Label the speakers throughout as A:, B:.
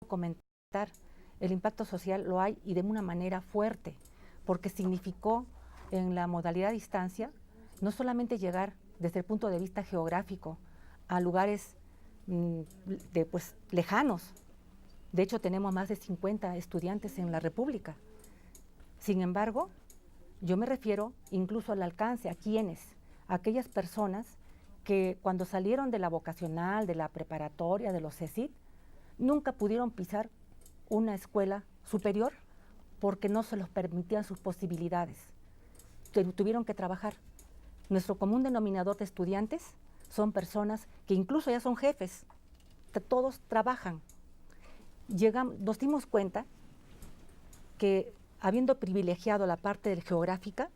A: comentar, el impacto social lo hay y de una manera fuerte, porque significó en la modalidad a distancia no solamente llegar desde el punto de vista geográfico a lugares lejanos. De hecho, tenemos más de 50 estudiantes en la República. Sin embargo, yo me refiero incluso al alcance, a aquellas personas que cuando salieron de la vocacional, de la preparatoria, de los CECIT, nunca pudieron pisar una escuela superior porque no se los permitían sus posibilidades. Tuvieron que trabajar. Nuestro común denominador de estudiantes son personas que incluso ya son jefes, todos trabajan. Nos dimos cuenta que habiendo privilegiado la parte geográfica,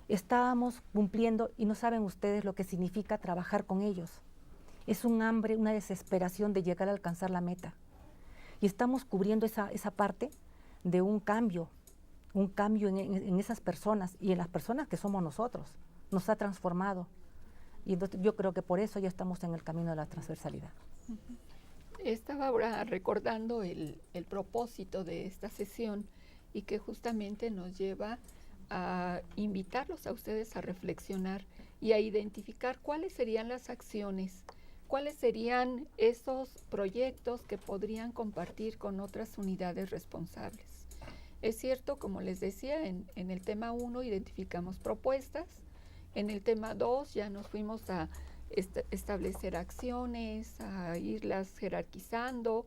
A: estábamos cumpliendo, y no saben ustedes lo que significa trabajar con ellos. Es un hambre, una desesperación de llegar a alcanzar la meta. Y estamos cubriendo esa parte de un cambio en esas personas y en las personas que somos nosotros. Nos ha transformado. Y entonces yo creo que por eso ya estamos en el camino de la transversalidad.
B: Estaba ahora recordando el propósito de esta sesión y que justamente nos lleva a invitarlos a ustedes a reflexionar y a identificar cuáles serían las acciones, cuáles serían esos proyectos que podrían compartir con otras unidades responsables. Es cierto, como les decía, en el tema 1 identificamos propuestas, en el tema 2 ya nos fuimos a establecer acciones, a irlas jerarquizando,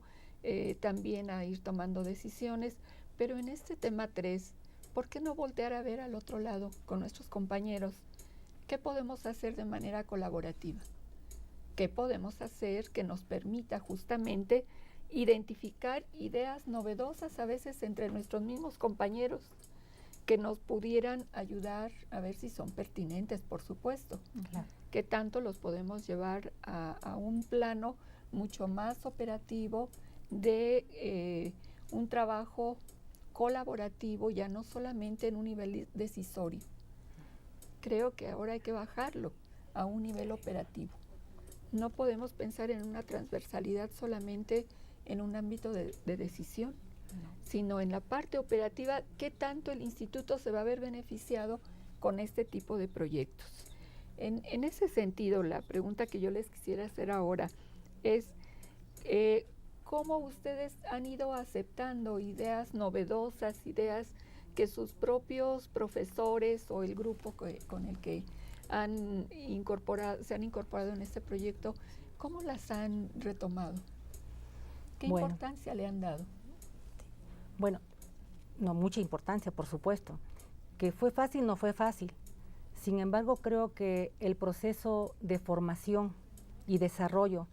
B: también a ir tomando decisiones, pero en este tema 3, ¿por qué no voltear a ver al otro lado con nuestros compañeros? ¿Qué podemos hacer de manera colaborativa? ¿Qué podemos hacer que nos permita justamente identificar ideas novedosas a veces entre nuestros mismos compañeros que nos pudieran ayudar a ver si son pertinentes, por supuesto?
A: Claro.
B: ¿Qué tanto los podemos llevar a un plano mucho más operativo de un trabajo colaborativo, ya no solamente en un nivel decisorio? Creo que ahora hay que bajarlo a un nivel operativo. No podemos pensar en una transversalidad solamente en un ámbito de decisión, sino en la parte operativa, qué tanto el instituto se va a ver beneficiado con este tipo de proyectos. En ese sentido, la pregunta que yo les quisiera hacer ahora es, ¿cómo ustedes han ido aceptando ideas novedosas, ideas que sus propios profesores o el grupo con el que se han incorporado en este proyecto, cómo las han retomado? ¿Qué importancia le han dado?
A: Bueno, no, mucha importancia, por supuesto. Que fue fácil, no fue fácil. Sin embargo, creo que el proceso de formación y desarrollo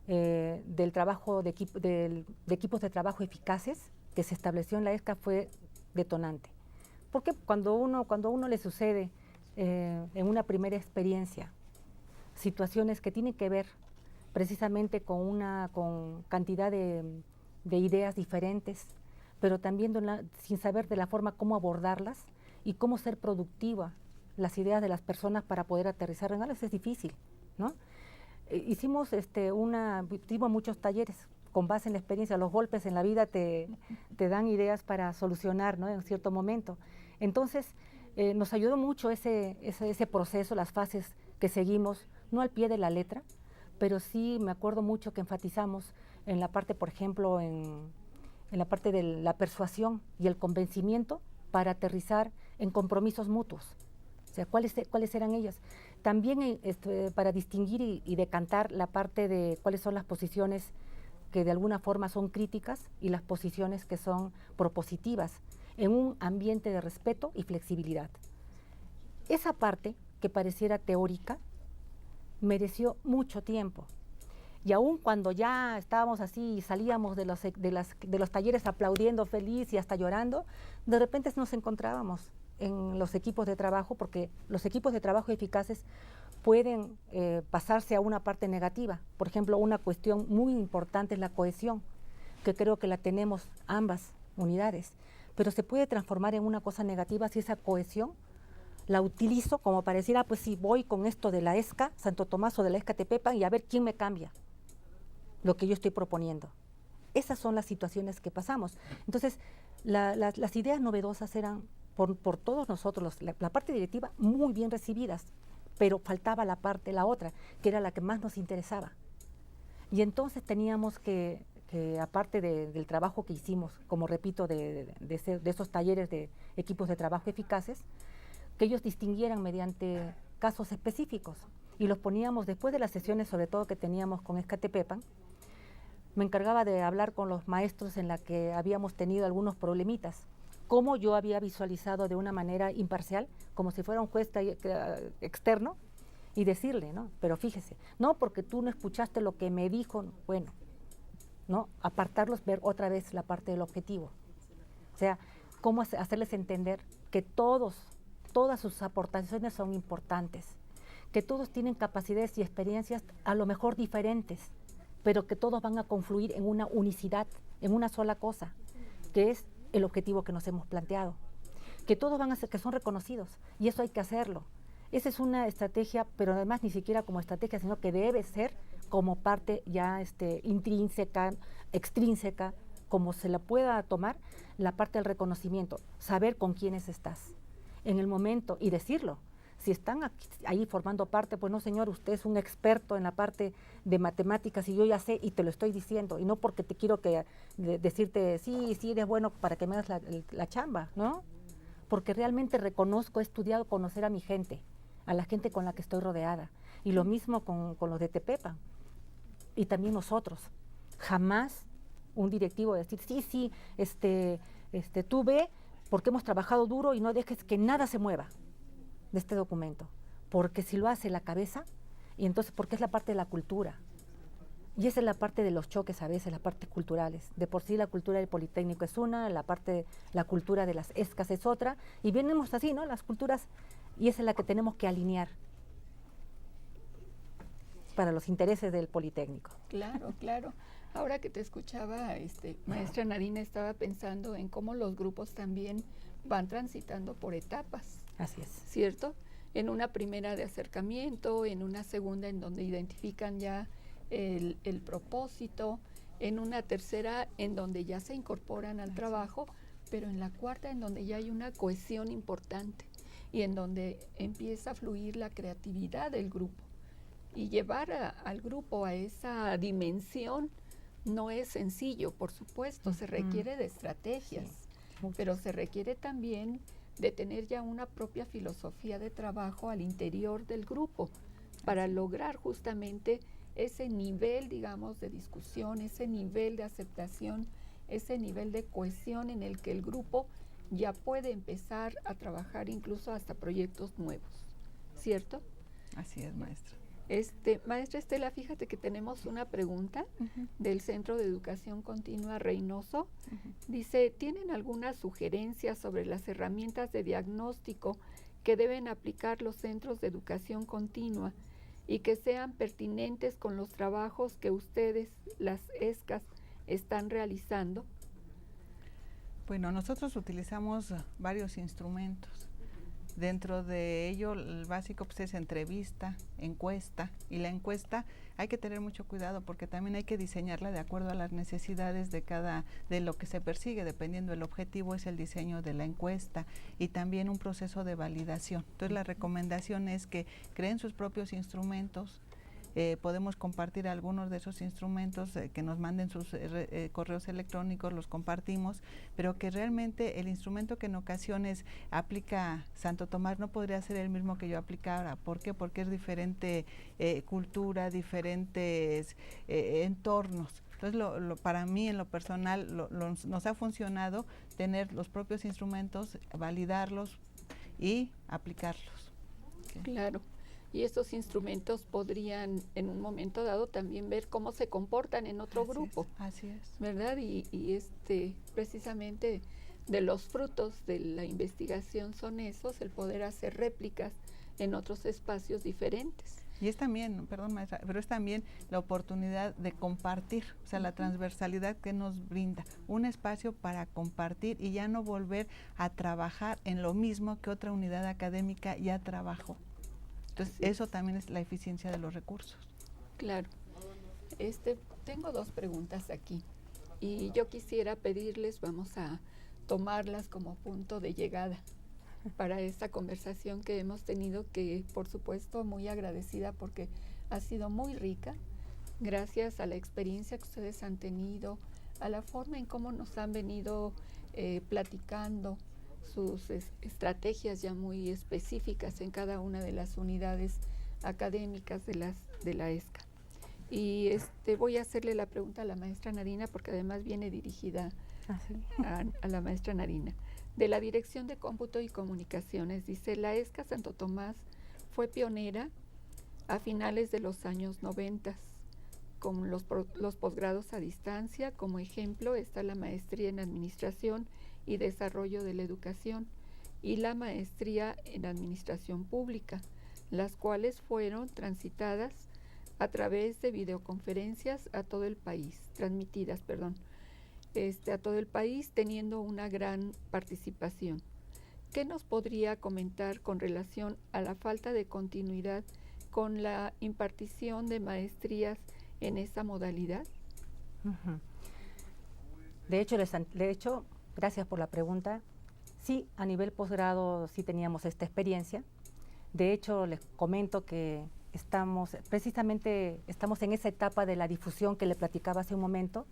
A: del trabajo de equipos de trabajo eficaces que se estableció en la ESCA fue detonante. Porque cuando a uno le sucede en una primera experiencia situaciones que tienen que ver precisamente con cantidad de ideas diferentes, pero también sin saber de la forma cómo abordarlas y cómo ser productiva las ideas de las personas para poder aterrizar en algo, es difícil, ¿no? Hicimos muchos talleres con base en la experiencia. Los golpes en la vida te dan ideas para solucionar, ¿no?, en cierto momento. Entonces, nos ayudó mucho ese proceso, las fases que seguimos, no al pie de la letra, pero sí me acuerdo mucho que enfatizamos en la parte, por ejemplo, en la parte de la persuasión y el convencimiento para aterrizar en compromisos mutuos. O sea, ¿cuáles eran ellas? También para distinguir y decantar la parte de cuáles son las posiciones que de alguna forma son críticas y las posiciones que son propositivas en un ambiente de respeto y flexibilidad. Esa parte que pareciera teórica mereció mucho tiempo. Y aún cuando ya estábamos así y salíamos de los talleres aplaudiendo feliz y hasta llorando, de repente nos encontrábamos en los equipos de trabajo, porque los equipos de trabajo eficaces pueden pasarse a una parte negativa. Por ejemplo, una cuestión muy importante es la cohesión, que creo que la tenemos ambas unidades, pero se puede transformar en una cosa negativa si esa cohesión la utilizo como para decir, pues sí, voy con esto de la ESCA, Santo Tomás o de la ESCA Tepepan, y a ver quién me cambia lo que yo estoy proponiendo. Esas son las situaciones que pasamos. Entonces, las ideas novedosas eran por todos nosotros, la parte directiva, muy bien recibidas, pero faltaba la otra, que era la que más nos interesaba. Y entonces teníamos que aparte del trabajo que hicimos, como repito, de esos talleres de equipos de trabajo eficaces, que ellos distinguieran mediante casos específicos. Y los poníamos después de las sesiones, sobre todo que teníamos con Escatepepan. Me encargaba de hablar con los maestros en la que habíamos tenido algunos problemitas, cómo yo había visualizado de una manera imparcial, como si fuera un juez externo, y decirle, ¿no? Pero fíjese, no, porque tú no escuchaste lo que me dijo, bueno, ¿no? Apartarlos, ver otra vez la parte del objetivo. O sea, cómo hacerles entender que todas sus aportaciones son importantes, que todos tienen capacidades y experiencias a lo mejor diferentes, pero que todos van a confluir en una unicidad, en una sola cosa, que es el objetivo que nos hemos planteado. Que todos van a ser, que son reconocidos, y eso hay que hacerlo. Esa es una estrategia, pero además ni siquiera como estrategia, sino que debe ser como parte ya intrínseca, extrínseca, como se la pueda tomar, la parte del reconocimiento, saber con quiénes estás en el momento y decirlo. Si están aquí, ahí formando parte, pues no señor, usted es un experto en la parte de matemáticas y yo ya sé y te lo estoy diciendo, y no porque te quiero decirte, sí, eres bueno para que me hagas la chamba, ¿no? Porque realmente reconozco, he estudiado conocer a mi gente, a la gente con la que estoy rodeada. Y lo mismo con los de Tepepan. Y también nosotros. Jamás un directivo decir, sí, tú ve, porque hemos trabajado duro y no dejes que nada se mueva de este documento. Porque si lo hace la cabeza, y entonces, porque es la parte de la cultura. Y esa es la parte de los choques a veces, las partes culturales. De por sí la cultura del Politécnico es una, la cultura de las ESCAS es otra, y venimos así, ¿no? Las culturas, y esa es la que tenemos que alinear para los intereses del Politécnico.
B: Claro, claro. Ahora que te escuchaba, maestra Nadine, estaba pensando en cómo los grupos también van transitando por etapas.
A: Así es.
B: ¿Cierto? En una primera de acercamiento, en una segunda en donde identifican ya el propósito, en una tercera en donde ya se incorporan al trabajo, pero en la cuarta en donde ya hay una cohesión importante y en donde empieza a fluir la creatividad del grupo. Y llevar al grupo a esa dimensión no es sencillo, por supuesto, se requiere de estrategias, pero se requiere también de tener ya una propia filosofía de trabajo al interior del grupo para lograr justamente ese nivel, digamos, de discusión, ese nivel de aceptación, ese nivel de cohesión en el que el grupo ya puede empezar a trabajar incluso hasta proyectos nuevos, ¿cierto?
C: Así es, maestra.
B: Maestra Estela, fíjate que tenemos una pregunta del Centro de Educación Continua Reynoso. Dice, ¿tienen algunas sugerencias sobre las herramientas de diagnóstico que deben aplicar los centros de educación continua y que sean pertinentes con los trabajos que ustedes, las ESCAS, están realizando?
C: Bueno, nosotros utilizamos varios instrumentos. Dentro de ello, el básico pues, es entrevista, encuesta, y la encuesta hay que tener mucho cuidado porque también hay que diseñarla de acuerdo a las necesidades de lo que se persigue, dependiendo del objetivo es el diseño de la encuesta y también un proceso de validación. Entonces la recomendación es que creen sus propios instrumentos. Podemos compartir algunos de esos instrumentos, que nos manden sus correos electrónicos, los compartimos, pero que realmente el instrumento que en ocasiones aplica Santo Tomás no podría ser el mismo que yo aplicara. ¿Por qué? Porque es diferente cultura, diferentes entornos. Entonces, para mí, en lo personal, nos ha funcionado tener los propios instrumentos, validarlos y aplicarlos.
B: ¿Okay? Claro. Y estos instrumentos podrían en un momento dado también ver cómo se comportan en otro grupo.
C: Así es.
B: ¿Verdad? Y precisamente de los frutos de la investigación son esos, el poder hacer réplicas en otros espacios diferentes.
C: Y es también, perdón maestra, pero es también la oportunidad de compartir, o sea, la transversalidad que nos brinda, un espacio para compartir y ya no volver a trabajar en lo mismo que otra unidad académica ya trabajó. Entonces, eso también es la eficiencia de los recursos.
B: Claro. Tengo dos preguntas aquí. Y yo quisiera pedirles, vamos a tomarlas como punto de llegada para esta conversación que hemos tenido, que por supuesto muy agradecida porque ha sido muy rica, gracias a la experiencia que ustedes han tenido, a la forma en cómo nos han venido platicando sus estrategias ya muy específicas en cada una de las unidades académicas de la ESCA. Y voy a hacerle la pregunta a la maestra Narina, porque además viene dirigida a la maestra Narina. De la Dirección de Cómputo y Comunicaciones, dice, la ESCA Santo Tomás fue pionera a finales de los años 90 con los posgrados a distancia. Como ejemplo está la maestría en Administración y Desarrollo de la Educación y la maestría en Administración Pública, las cuales fueron transmitidas a través de videoconferencias a todo el país, a todo el país, teniendo una gran participación. ¿Qué nos podría comentar con relación a la falta de continuidad con la impartición de maestrías en esa modalidad?
A: De hecho, gracias por la pregunta. Sí, a nivel posgrado sí teníamos esta experiencia. De hecho, les comento que estamos en esa etapa de la difusión que le platicaba hace un momento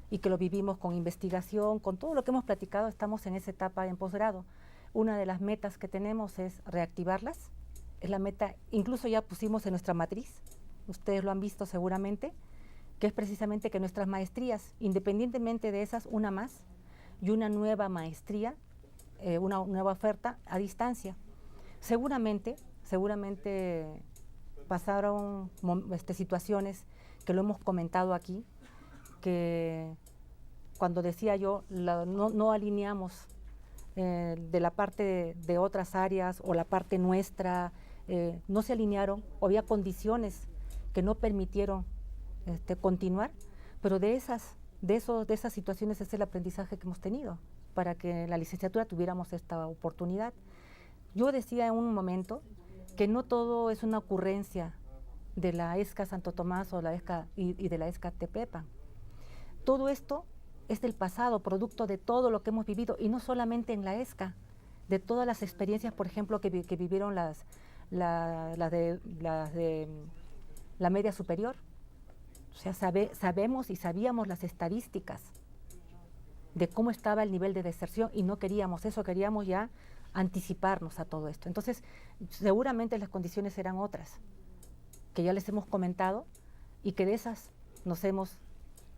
A: y que lo vivimos con investigación, con todo lo que hemos platicado, estamos en esa etapa en posgrado. Una de las metas que tenemos es reactivarlas. Es la meta, incluso ya pusimos en nuestra matriz, ustedes lo han visto seguramente, que es precisamente que nuestras maestrías, independientemente de esas, una más y una nueva maestría, una nueva oferta a distancia. Seguramente pasaron situaciones que lo hemos comentado aquí, que cuando decía yo, no alineamos de la parte de otras áreas o la parte nuestra, no se alinearon, había condiciones que no permitieron continuar, pero de esas situaciones es el aprendizaje que hemos tenido para que en la licenciatura tuviéramos esta oportunidad. Yo decía en un momento que no todo es una ocurrencia de la ESCA Santo Tomás o la ESCA y de la ESCA Tepepan. Todo esto es del pasado, producto de todo lo que hemos vivido, y no solamente en la ESCA, de todas las experiencias, por ejemplo, que vivieron las de la media superior. O sea, sabemos y sabíamos las estadísticas de cómo estaba el nivel de deserción y no queríamos eso, queríamos ya anticiparnos a todo esto. Entonces, seguramente las condiciones eran otras, que ya les hemos comentado y que de esas nos hemos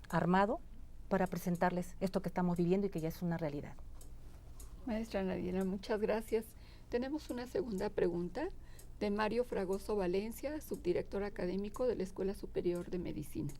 A: armado para presentarles esto que estamos viviendo y que ya es una realidad.
B: Maestra Narina, muchas gracias. Tenemos una segunda pregunta de Mario Fragoso Valencia, subdirector académico de la Escuela Superior de Medicina.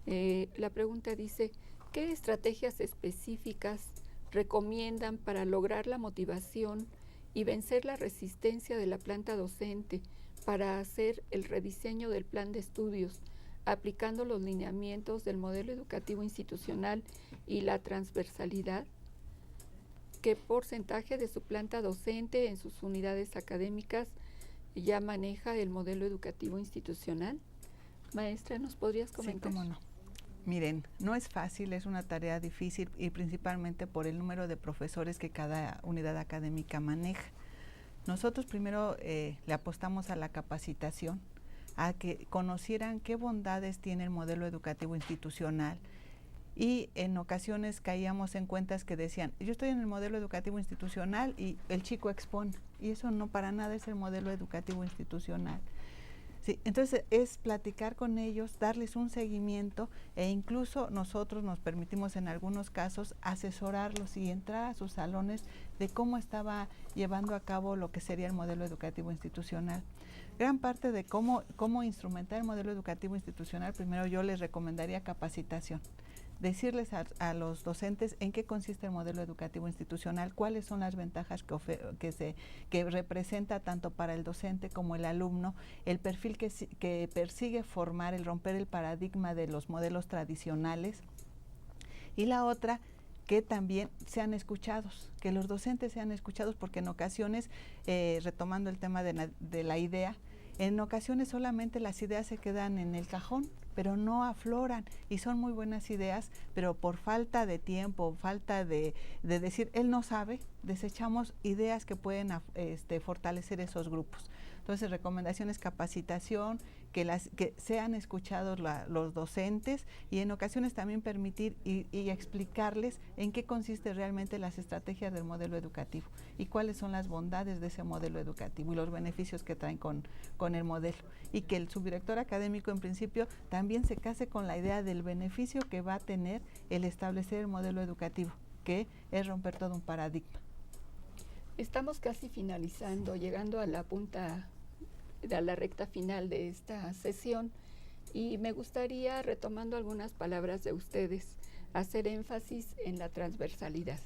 B: La pregunta dice, ¿qué estrategias específicas recomiendan para lograr la motivación y vencer la resistencia de la planta docente para hacer el rediseño del plan de estudios, aplicando los lineamientos del modelo educativo institucional y la transversalidad? ¿Qué porcentaje de su planta docente en sus unidades académicas ya maneja el modelo educativo institucional? Maestra, ¿nos podrías comentar?
C: Sí, cómo no. Miren, no es fácil, es una tarea difícil y principalmente por el número de profesores que cada unidad académica maneja. Nosotros primero le apostamos a la capacitación, a que conocieran qué bondades tiene el modelo educativo institucional, y en ocasiones caíamos en cuentas que decían, yo estoy en el modelo educativo institucional y el chico expone, y eso no para nada es el modelo educativo institucional. Sí, entonces es platicar con ellos, darles un seguimiento, e incluso nosotros nos permitimos en algunos casos asesorarlos y entrar a sus salones de cómo estaba llevando a cabo lo que sería el modelo educativo institucional. Gran parte de cómo instrumentar el modelo educativo institucional, primero yo les recomendaría capacitación. Decirles a los docentes en qué consiste el modelo educativo institucional, cuáles son las ventajas que representa tanto para el docente como el alumno, el perfil que persigue formar, el romper el paradigma de los modelos tradicionales, y la otra, que también sean escuchados, que los docentes sean escuchados, porque en ocasiones, retomando el tema de la idea, en ocasiones solamente las ideas se quedan en el cajón pero no afloran y son muy buenas ideas, pero por falta de tiempo, falta de decir, él no sabe, desechamos ideas que pueden fortalecer esos grupos. Entonces, recomendaciones, capacitación, que sean escuchados los docentes y en ocasiones también permitir y explicarles en qué consiste realmente las estrategias del modelo educativo y cuáles son las bondades de ese modelo educativo y los beneficios que traen con el modelo. Y que el subdirector académico en principio también se case con la idea del beneficio que va a tener el establecer el modelo educativo, que es romper todo un paradigma.
B: Estamos casi finalizando, llegando a la recta final de esta sesión y me gustaría, retomando algunas palabras de ustedes, hacer énfasis en la transversalidad.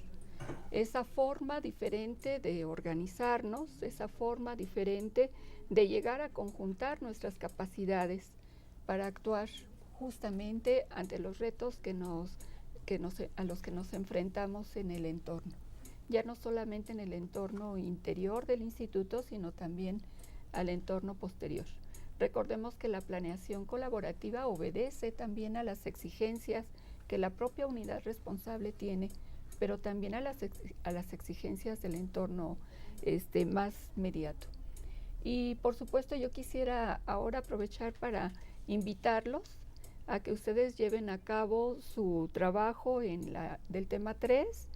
B: Esa forma diferente de organizarnos, esa forma diferente de llegar a conjuntar nuestras capacidades para actuar justamente ante los retos a los que nos enfrentamos en el entorno. Ya no solamente en el entorno interior del instituto, sino también al entorno posterior. Recordemos que la planeación colaborativa obedece también a las exigencias que la propia unidad responsable tiene, pero también a las exigencias del entorno más inmediato. Y por supuesto yo quisiera ahora aprovechar para invitarlos a que ustedes lleven a cabo su trabajo del tema 3,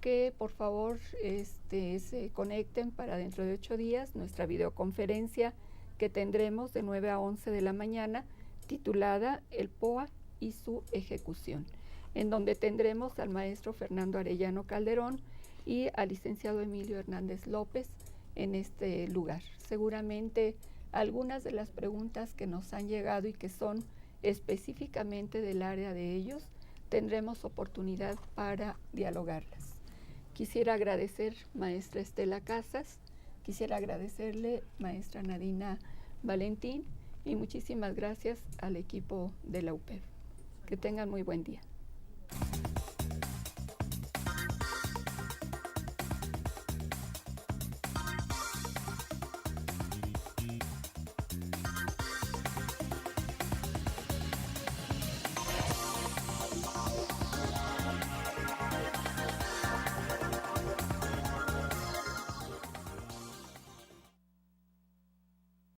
B: que por favor se conecten para dentro de 8 días nuestra videoconferencia que tendremos de 9 a 11 de la mañana, titulada El POA y su ejecución, en donde tendremos al maestro Fernando Arellano Calderón y al licenciado Emilio Hernández López en este lugar. Seguramente algunas de las preguntas que nos han llegado y que son específicamente del área de ellos, tendremos oportunidad para dialogarlas. Quisiera agradecer, maestra Estela Casas, quisiera agradecerle, maestra Nadina Valentín, y muchísimas gracias al equipo de la UPEV. Que tengan muy buen día.